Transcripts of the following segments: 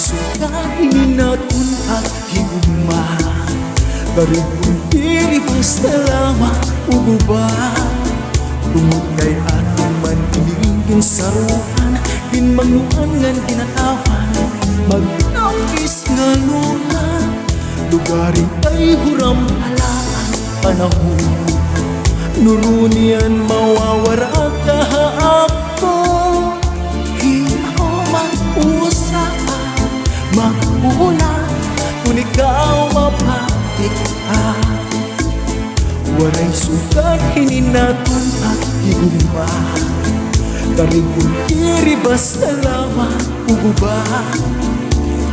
sukain naton at higugma. Karon kung dili basta lamang uguba. Tungod kay aton man inigin saruan, ginmangnuan ngan ginatawan, magtapis nga luna. Lugarin kay huram halaan panahon, nurunian mawawara kahapon. Di ako mag-usap, mag-una, kung ikaw mapapit ka. Waray sugat hininaton at higugma. Karing kung diri basta lamang uguba.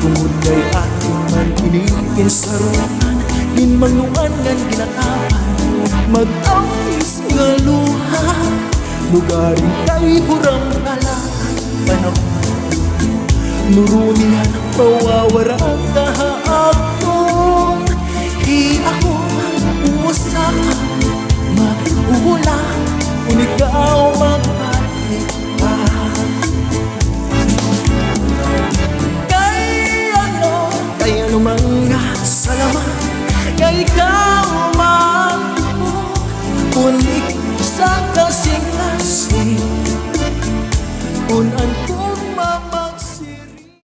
Tungod kay ating man inigin saruan, ginmangnuan ngan ginatawan, mag-awis nga luha. Lugarin kay huram halaan panahon, nurunian mawawara kahapon.